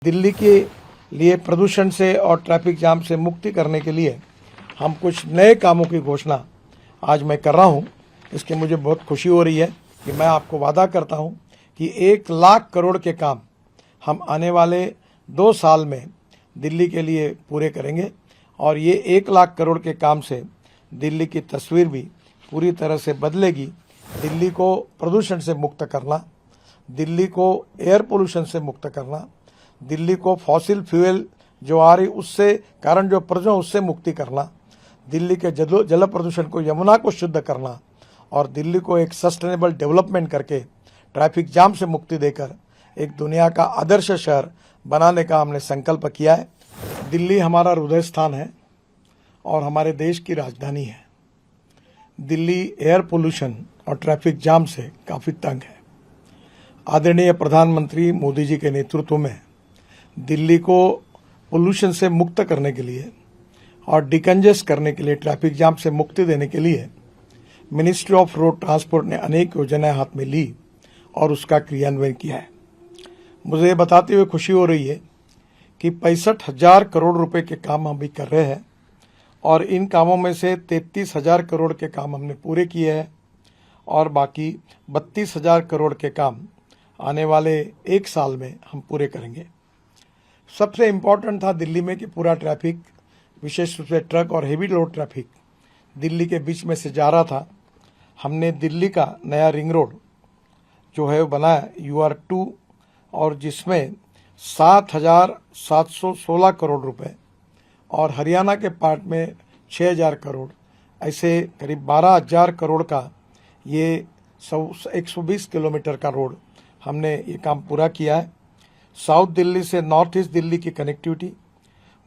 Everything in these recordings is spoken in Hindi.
दिल्ली के लिए प्रदूषण से और ट्रैफिक जाम से मुक्ति करने के लिए हम कुछ नए कामों की घोषणा आज मैं कर रहा हूं। इसकी मुझे बहुत खुशी हो रही है कि मैं आपको वादा करता हूं कि 1,00,000 करोड़ के काम हम आने वाले 2 साल में दिल्ली के लिए पूरे करेंगे और ये 1,00,000 करोड़ के काम से दिल्ली की तस्वीर भी पूरी तरह से बदलेगी। दिल्ली को प्रदूषण से मुक्त करना, दिल्ली को एयर पोल्यूशन से मुक्त करना, दिल्ली को फॉसिल फ्यूल जो आ रही उससे कारण जो प्रदूषण उससे मुक्ति करना, दिल्ली के जल प्रदूषण को, यमुना को शुद्ध करना और दिल्ली को एक सस्टेनेबल डेवलपमेंट करके ट्रैफिक जाम से मुक्ति देकर एक दुनिया का आदर्श शहर बनाने का हमने संकल्प किया है। दिल्ली हमारा हृदय स्थान है और हमारे देश की राजधानी है। दिल्ली एयर पोल्यूशन और ट्रैफिक जाम से काफ़ी तंग है। आदरणीय प्रधानमंत्री मोदी जी के नेतृत्व में दिल्ली को पोल्यूशन से मुक्त करने के लिए और डिकंजेस्ट करने के लिए, ट्रैफिक जाम से मुक्ति देने के लिए मिनिस्ट्री ऑफ रोड ट्रांसपोर्ट ने अनेक योजनाएं हाथ में ली और उसका क्रियान्वयन किया है। मुझे ये बताते हुए खुशी हो रही है कि 65,000 करोड़ रुपए के काम हम भी कर रहे हैं और इन कामों में से 33,000 करोड़ के काम हमने पूरे किए हैं और बाकी 32,000 करोड़ के काम आने वाले 1 साल में हम पूरे करेंगे। सबसे इम्पोर्टेंट था दिल्ली में कि पूरा ट्रैफिक, विशेष रूप से ट्रक और हेवी लोड ट्रैफिक दिल्ली के बीच में से जा रहा था। हमने दिल्ली का नया रिंग रोड जो है वो बनाया UR2 और जिसमें 7,716 करोड़ रुपए और हरियाणा के पार्ट में 6,000 करोड़, ऐसे करीब 12,000 करोड़ का ये 120 किलोमीटर का रोड हमने ये काम पूरा किया है। साउथ दिल्ली से नॉर्थ ईस्ट दिल्ली की कनेक्टिविटी,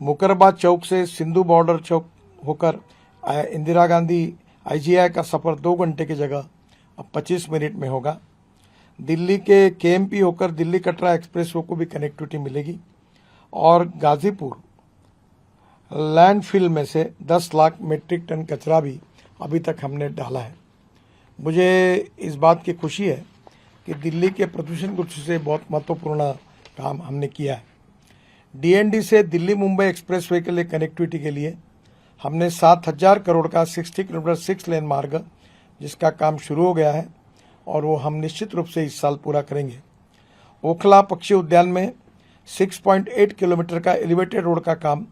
मुकरबाद चौक से सिंधु बॉर्डर चौक होकर इंदिरा गांधी IGI का सफ़र 2 घंटे की जगह अब 25 मिनट में होगा। दिल्ली के KMP होकर दिल्ली कटरा एक्सप्रेस वे को भी कनेक्टिविटी मिलेगी और गाजीपुर लैंडफिल में से 10 लाख मीट्रिक टन कचरा भी अभी तक हमने डाला है। मुझे इस बात की खुशी है कि दिल्ली के प्रदूषण को से बहुत महत्वपूर्ण काम हमने किया है। DND से दिल्ली मुंबई एक्सप्रेसवे के लिए कनेक्टिविटी के लिए हमने 7,000 करोड़ का 60 किलोमीटर 6 लेन मार्ग जिसका काम शुरू हो गया है और वो हम निश्चित रूप से इस साल पूरा करेंगे। ओखला पक्षी उद्यान में 6.8 किलोमीटर का एलिवेटेड रोड का काम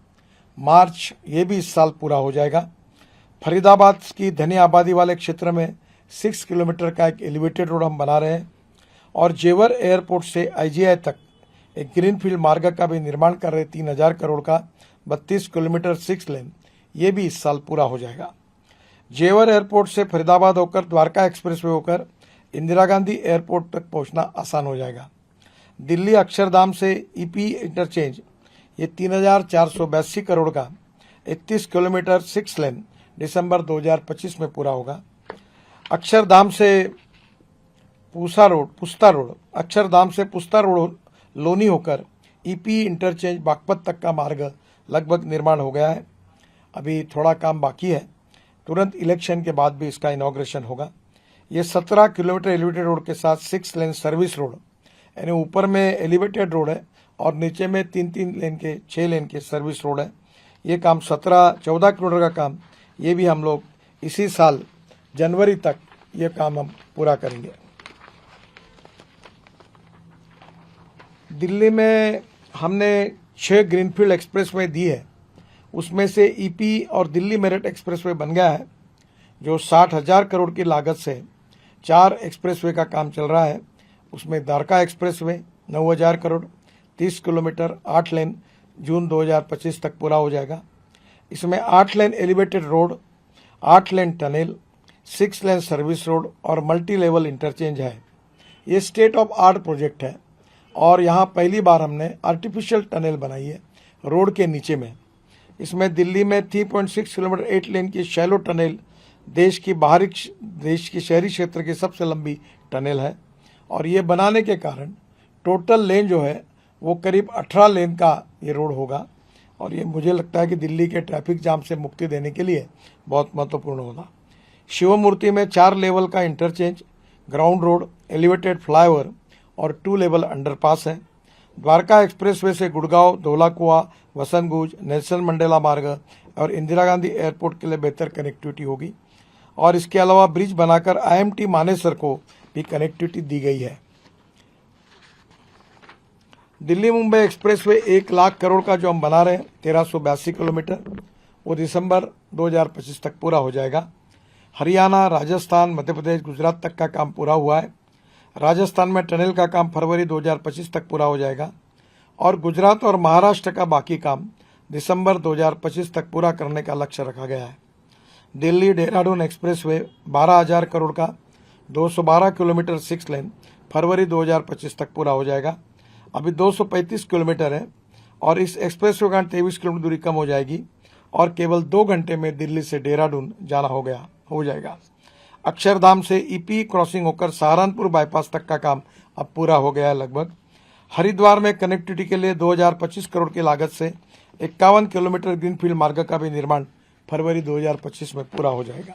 मार्च ये भी इस साल पूरा हो जाएगा। फरीदाबाद की घनी आबादी वाले क्षेत्र में 6 किलोमीटर का एक एलिवेटेड रोड हम बना रहे हैं और जेवर एयरपोर्ट से IGI तक एक ग्रीनफील्ड मार्ग का भी निर्माण कर रहे 3,000 करोड़ का 32 किलोमीटर 6 लेन, ये भी इस साल पूरा हो जाएगा। जेवर एयरपोर्ट से फरीदाबाद होकर द्वारका एक्सप्रेसवे होकर इंदिरा गांधी एयरपोर्ट तक पहुंचना आसान हो जाएगा। दिल्ली अक्षरधाम से EP इंटरचेंज ये 3,482 करोड़ का 31 किलोमीटर 6 लेन दिसंबर 2025 में पूरा होगा। अक्षरधाम से पुस्ता रोड लोनी होकर EP इंटरचेंज बागपत तक का मार्ग लगभग निर्माण हो गया है। अभी थोड़ा काम बाकी है, तुरंत इलेक्शन के बाद भी इसका इनॉग्रेशन होगा। ये 17 किलोमीटर एलिवेटेड रोड के साथ 6 लेन सर्विस रोड, यानी ऊपर में एलिवेटेड रोड है और नीचे में 3-3 लेन के 6 लेन के सर्विस रोड है। ये काम 14 किलोमीटर का काम ये भी हम लोग इसी साल जनवरी तक ये काम हम पूरा करेंगे। दिल्ली में हमने 6 ग्रीनफील्ड एक्सप्रेसवे दी है, उसमें से EP और दिल्ली मेरठ एक्सप्रेसवे बन गया है जो 60,000 करोड़ की लागत से 4 एक्सप्रेसवे का काम चल रहा है। उसमें द्वारका एक्सप्रेसवे 9,000 करोड़ 30 किलोमीटर 8 लेन जून 2025 तक पूरा हो जाएगा। इसमें 8 लेन एलिवेटेड रोड, 8 लेन टनल, 6 लेन सर्विस रोड और मल्टी लेवल इंटरचेंज है। ये स्टेट ऑफ आर्ट प्रोजेक्ट है और यहाँ पहली बार हमने आर्टिफिशियल टनल बनाई है रोड के नीचे में। इसमें दिल्ली में 3.6 किलोमीटर 8 लेन की शैलो टनल देश की शहरी क्षेत्र की सबसे लंबी टनल है और ये बनाने के कारण टोटल लेन जो है वो करीब 18 लेन का ये रोड होगा और ये मुझे लगता है कि दिल्ली के ट्रैफिक जाम से मुक्ति देने के लिए बहुत महत्वपूर्ण होगा। शिवमूर्ति में 4 लेवल का interchange, ground road, elevated flyover और 2 लेवल अंडरपास है। द्वारका एक्सप्रेसवे से गुड़गांव, धौलाकुआ, वसंतगुज, नेल्सन मंडेला मार्ग और इंदिरा गांधी एयरपोर्ट के लिए बेहतर कनेक्टिविटी होगी। और इसके अलावा ब्रिज बनाकर IMT मानेसर को भी कनेक्टिविटी दी गई है। दिल्ली मुंबई एक्सप्रेसवे 1 लाख करोड़ का जो हम बना रहे हैं 1382 किलोमीटर, वो दिसंबर 2025 तक पूरा हो जाएगा। हरियाणा, राजस्थान, मध्य प्रदेश, गुजरात तक का काम पूरा हुआ है। राजस्थान में टनल का काम फरवरी 2025 तक पूरा हो जाएगा और गुजरात और महाराष्ट्र का बाकी काम दिसंबर 2025 तक पूरा करने का लक्ष्य रखा गया है। दिल्ली देहरादून एक्सप्रेसवे 12,000 करोड़ का 212 किलोमीटर 6 लेन फरवरी 2025 तक पूरा हो जाएगा। अभी 235 किलोमीटर है और इस एक्सप्रेसवे का 23 किलोमीटर दूरी कम हो जाएगी और केवल 2 घंटे में दिल्ली से देहरादून जाना हो जाएगा। अक्षरधाम से EP क्रॉसिंग होकर सहारनपुर बाईपास तक का काम अब पूरा हो गया है लगभग। हरिद्वार में कनेक्टिविटी के लिए 2025 करोड़ की लागत से 51 किलोमीटर ग्रीनफील्ड मार्ग का भी निर्माण फरवरी 2025 में पूरा हो जाएगा।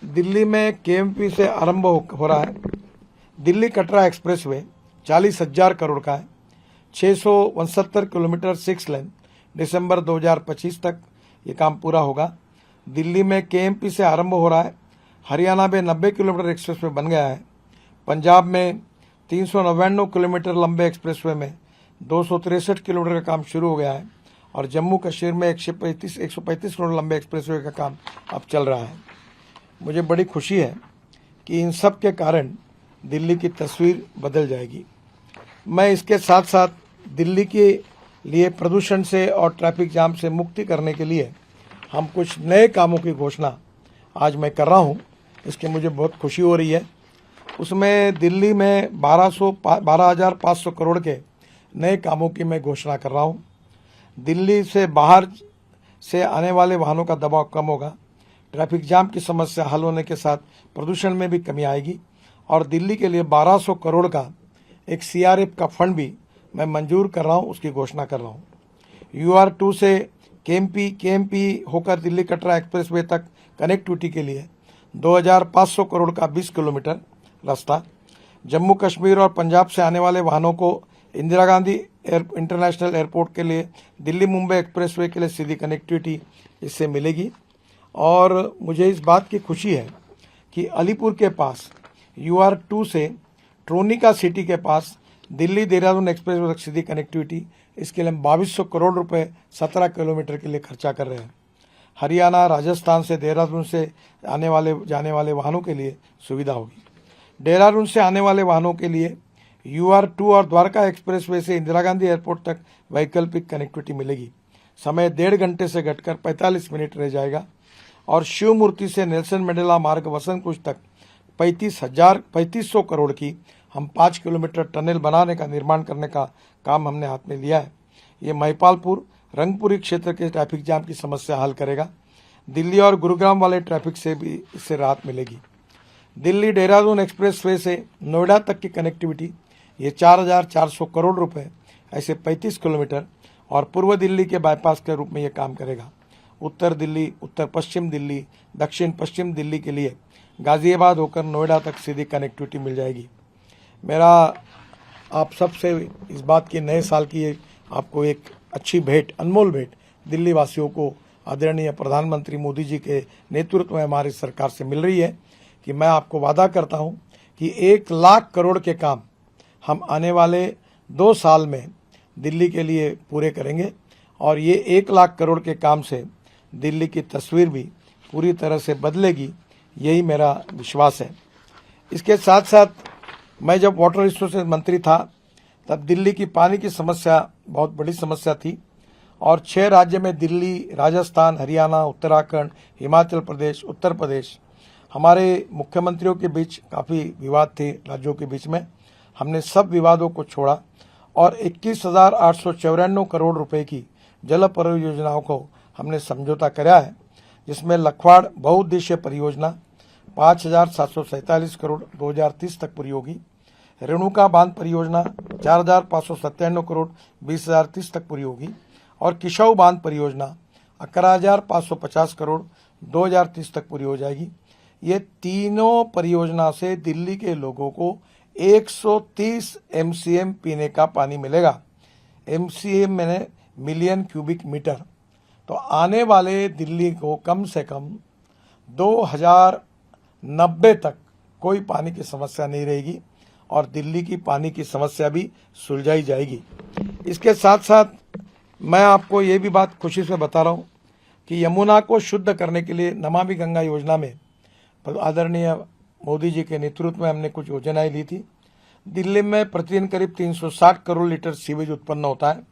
दिल्ली में KMP से आरंभ हो रहा है दिल्ली कटरा एक्सप्रेसवे 40,000 करोड़ का है, 669 किलोमीटर 6 लेन दिसंबर 2025 तक ये काम पूरा होगा। दिल्ली में KMP से आरंभ हो रहा है। हरियाणा में 90 किलोमीटर एक्सप्रेसवे बन गया है। पंजाब में 399 किलोमीटर लंबे एक्सप्रेसवे में 263 किलोमीटर का काम शुरू हो गया है और जम्मू कश्मीर में 135 किलोमीटर लंबे एक्सप्रेसवे का काम अब चल रहा है। मुझे बड़ी खुशी है कि इन सब के कारण दिल्ली की तस्वीर बदल जाएगी। मैं इसके साथ साथ दिल्ली के लिए प्रदूषण से और ट्रैफिक जाम से मुक्ति करने के लिए हम कुछ नए कामों की घोषणा आज मैं कर रहा हूं। इसके मुझे बहुत खुशी हो रही है। उसमें दिल्ली में 12,500 करोड़ के नए कामों की मैं घोषणा कर रहा हूं। दिल्ली से बाहर से आने वाले वाहनों का दबाव कम होगा, ट्रैफिक जाम की समस्या हल होने के साथ प्रदूषण में भी कमी आएगी और दिल्ली के लिए 1200 करोड़ का एक CRF का फंड भी मैं मंजूर कर रहा हूं, उसकी घोषणा कर रहा हूं। UR2 से KMP होकर दिल्ली कटरा एक्सप्रेसवे तक कनेक्टिविटी के लिए 2,500 करोड़ का 20 किलोमीटर रास्ता। जम्मू कश्मीर और पंजाब से आने वाले वाहनों को इंदिरा गांधी इंटरनेशनल एयरपोर्ट के लिए दिल्ली मुंबई एक्सप्रेसवे के लिए सीधी कनेक्टिविटी इससे मिलेगी। और मुझे इस बात की खुशी है कि अलीपुर के पास UR2 से ट्रोनिका सिटी के पास दिल्ली देहरादून एक्सप्रेसवे तक सीधी कनेक्टिविटी, इसके लिए हम 2200 करोड़ रुपए 17 किलोमीटर के लिए खर्चा कर रहे हैं। हरियाणा, राजस्थान से देहरादून से जाने वाले वाहनों के लिए सुविधा होगी। देहरादून से आने वाले वाहनों के लिए UR2 और द्वारका एक्सप्रेसवे से इंदिरा गांधी एयरपोर्ट तक वैकल्पिक कनेक्टिविटी मिलेगी। समय 1.5 घंटे से घटकर 45 मिनट रह जाएगा और शिव मूर्ति से नेल्सन मंडेला मार्ग वसंतकुंज तक 3500 करोड़ की हम 5 किलोमीटर टनल बनाने का निर्माण करने का काम हमने हाथ में लिया है। ये महिपालपुर रंगपुरी क्षेत्र के ट्रैफिक जाम की समस्या हल करेगा। दिल्ली और गुरुग्राम वाले ट्रैफिक से भी इससे राहत मिलेगी। दिल्ली देहरादून एक्सप्रेसवे से नोएडा तक की कनेक्टिविटी ये 4,400 करोड़ रुपए ऐसे 35 किलोमीटर और पूर्व दिल्ली के बाईपास के रूप में ये काम करेगा। उत्तर दिल्ली, उत्तर पश्चिम दिल्ली, दक्षिण पश्चिम दिल्ली के लिए गाजियाबाद होकर नोएडा तक सीधी कनेक्टिविटी मिल जाएगी। मेरा आप सबसे इस बात की नए साल की आपको एक अच्छी भेंट, अनमोल भेंट दिल्ली वासियों को आदरणीय प्रधानमंत्री मोदी जी के नेतृत्व में हमारी सरकार से मिल रही है कि मैं आपको वादा करता हूं कि 1 लाख करोड़ के काम हम आने वाले 2 साल में दिल्ली के लिए पूरे करेंगे और ये 1 लाख करोड़ के काम से दिल्ली की तस्वीर भी पूरी तरह से बदलेगी, यही मेरा विश्वास है। इसके साथ साथ मैं जब वाटर रिसोर्सेज मंत्री था तब दिल्ली की पानी की समस्या बहुत बड़ी समस्या थी और 6 राज्य में दिल्ली, राजस्थान, हरियाणा, उत्तराखंड, हिमाचल प्रदेश, उत्तर प्रदेश हमारे मुख्यमंत्रियों के बीच काफ़ी विवाद थे राज्यों के बीच में। हमने सब विवादों को छोड़ा और 21,894 करोड़ रुपए की जल परियोजनाओं को हमने समझौता कराया है, जिसमें लखवाड़ बहुउद्देशीय परियोजना 5,747 करोड़ 2030 तक पूरी होगी। रेणुका बांध परियोजना 4,597 करोड़ 2030 तक पूरी होगी और किशाऊ बांध परियोजना 11,550 करोड़ 2030 तक पूरी हो जाएगी। ये तीनों परियोजना से दिल्ली के लोगों को 130 MCM पीने का पानी मिलेगा। MCM मैंने मिलियन क्यूबिक मीटर। तो आने वाले दिल्ली को कम से कम 2090 तक कोई पानी की समस्या नहीं रहेगी और दिल्ली की पानी की समस्या भी सुलझाई जाएगी। इसके साथ साथ मैं आपको ये भी बात खुशी से बता रहा हूँ कि यमुना को शुद्ध करने के लिए नमामि गंगा योजना में आदरणीय मोदी जी के नेतृत्व में हमने कुछ योजनाएं ली थी। दिल्ली में प्रतिदिन करीब 360 करोड़ लीटर सीवेज उत्पन्न होता है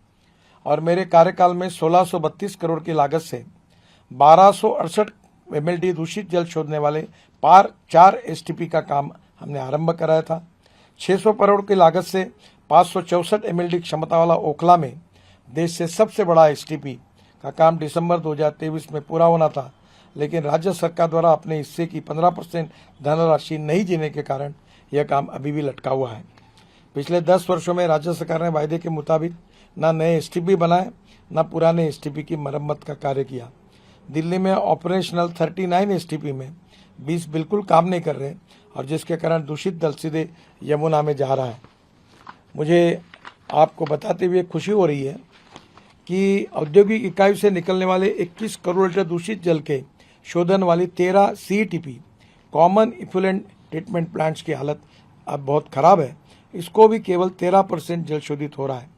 और मेरे कार्यकाल में 1632 करोड़ की लागत से 1268 MLD दूषित जल छोड़ने वाले 4 STP का काम हमने आरंभ कराया था। 600 करोड़ की लागत से 564 MLD क्षमता वाला ओखला में देश से सबसे बड़ा STP का काम दिसंबर 2023 में पूरा होना था, लेकिन राज्य सरकार द्वारा अपने हिस्से की 15% धनराशि नहीं देने के कारण यह काम अभी भी लटका हुआ है। पिछले 10 वर्षों में राज्य सरकार ने वायदे के मुताबिक न नए STP बनाए न पुराने STP की मरम्मत का कार्य किया। दिल्ली में ऑपरेशनल 39 STP में 20 बिल्कुल काम नहीं कर रहे और जिसके कारण दूषित जल सीधे यमुना में जा रहा है। मुझे आपको बताते हुए खुशी हो रही है कि औद्योगिक इकाई से निकलने वाले 21 करोड़ लीटर दूषित जल के शोधन वाली 13 CETP common effluent treatment plants की हालत अब बहुत खराब है। इसको भी केवल 13% जल शोधित हो रहा है।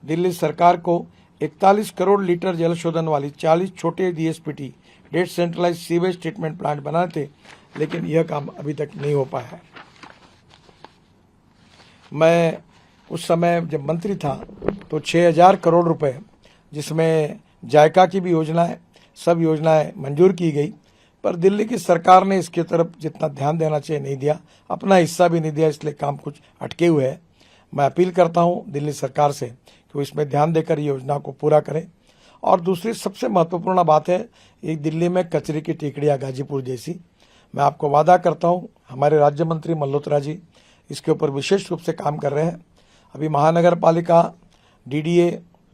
दिल्ली सरकार को 41 करोड़ लीटर जल शोधन वाली 40 छोटे DSPT decentralised sewage treatment plant बनाए थे, लेकिन यह काम अभी तक नहीं हो पाया है। मैं उस समय जब मंत्री था तो 6000 करोड़ रुपए, जिसमें जायका की भी योजना है, सब योजनाएं मंजूर की गई, पर दिल्ली की सरकार ने इसकी तरफ जितना ध्यान देना चाहिए नहीं दिया, अपना हिस्सा भी नहीं दिया, इसलिए काम कुछ अटके हुए है। मैं अपील करता हूं दिल्ली सरकार से कि वो इसमें ध्यान देकर योजना को पूरा करें। और दूसरी सबसे महत्वपूर्ण बात है एक दिल्ली में कचरे की टेकड़ियाँ गाजीपुर जैसी। मैं आपको वादा करता हूँ हमारे राज्य मंत्री मल्होत्रा जी इसके ऊपर विशेष रूप से काम कर रहे हैं। अभी महानगर पालिका, DDA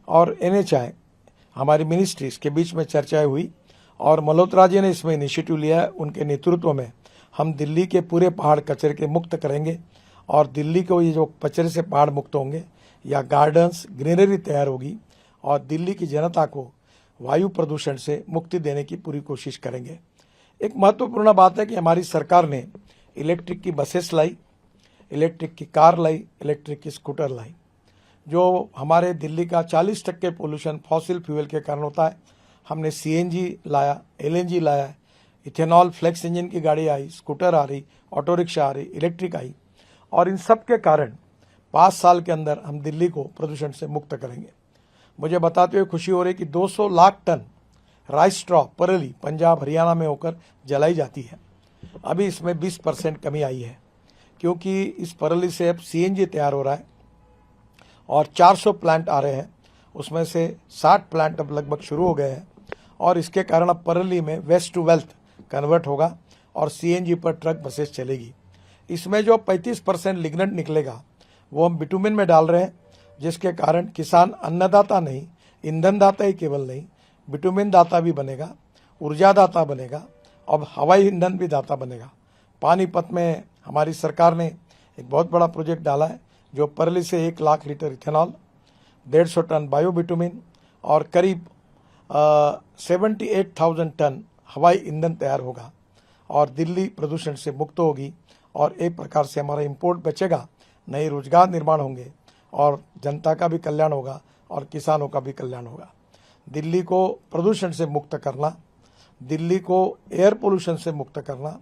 और NHI हमारी मिनिस्ट्रीज के बीच में चर्चाएं हुई और मल्होत्रा जी ने इसमें इनिशिएटिव लिया है। उनके नेतृत्व में हम दिल्ली के पूरे पहाड़ कचरे के मुक्त करेंगे और दिल्ली को ये जो कचरे से पहाड़ मुक्त होंगे या गार्डन्स, ग्रीनरी तैयार होगी और दिल्ली की जनता को वायु प्रदूषण से मुक्ति देने की पूरी कोशिश करेंगे। एक महत्वपूर्ण बात है कि हमारी सरकार ने इलेक्ट्रिक की बसेस लाई, इलेक्ट्रिक की कार लाई, इलेक्ट्रिक की स्कूटर लाई। जो हमारे दिल्ली का 40% पोल्यूशन फॉसिल फ्यूल के कारण होता है, हमने CNG लाया, LNG लाया, इथेनॉल फ्लेक्स इंजन की गाड़ी आई, स्कूटर आ रही, ऑटो रिक्शा आ रही, इलेक्ट्रिक आई और इन सब के कारण 5 साल के अंदर हम दिल्ली को प्रदूषण से मुक्त करेंगे। मुझे बताते हुए खुशी हो रही कि 200 लाख टन राइस स्ट्रॉ परेली पंजाब हरियाणा में होकर जलाई जाती है। अभी इसमें 20% कमी आई है क्योंकि इस परेली से अब CNG तैयार हो रहा है और 400 प्लांट आ रहे हैं, उसमें से 60 प्लांट अब लगभग शुरू हो गए हैं और इसके कारण अब परेली में वेस्ट टू वेल्थ कन्वर्ट होगा और CNG पर ट्रक बसेस चलेगी। इसमें जो 35% लिग्नेंट निकलेगा वो हम बिटुमिन में डाल रहे हैं, जिसके कारण किसान अन्नदाता नहीं, ईंधन दाता ही केवल नहीं, बिटुमिन दाता भी बनेगा, ऊर्जा दाता बनेगा और हवाई ईंधन भी दाता बनेगा। पानीपत में हमारी सरकार ने एक बहुत बड़ा प्रोजेक्ट डाला है जो परेली से 1 lakh litre ethanol, 150 tonne bio bitumen और करीब 78,000 टन हवाई ईंधन तैयार होगा और दिल्ली प्रदूषण से मुक्त होगी और एक प्रकार से हमारा इंपोर्ट बचेगा, नए रोजगार निर्माण होंगे और जनता का भी कल्याण होगा और किसानों का भी कल्याण होगा। दिल्ली को प्रदूषण से मुक्त करना, दिल्ली को एयर पोल्यूशन से मुक्त करना,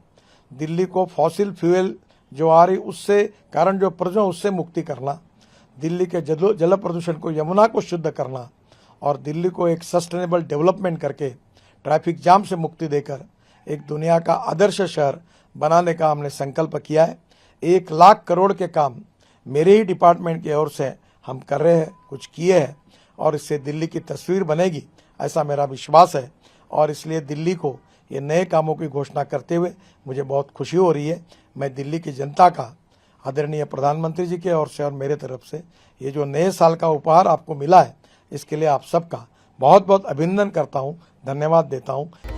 दिल्ली को फॉसिल फ्यूल जो आ रही उससे कारण जो प्रदूषण उससे मुक्ति करना, दिल्ली के जल प्रदूषण को, यमुना को शुद्ध करना और दिल्ली को एक सस्टेनेबल डेवलपमेंट करके ट्रैफिक जाम से मुक्ति देकर एक दुनिया का आदर्श शहर बनाने का हमने संकल्प किया है। 1 लाख करोड़ के काम मेरे ही डिपार्टमेंट की ओर से हम कर रहे हैं, कुछ किए हैं और इससे दिल्ली की तस्वीर बनेगी, ऐसा मेरा विश्वास है। और इसलिए दिल्ली को ये नए कामों की घोषणा करते हुए मुझे बहुत खुशी हो रही है। मैं दिल्ली की जनता का, आदरणीय प्रधानमंत्री जी के ओर से और मेरे तरफ से ये जो नए साल का उपहार आपको मिला है, इसके लिए आप सबका बहुत बहुत अभिनंदन करता हूँ, धन्यवाद देता हूँ।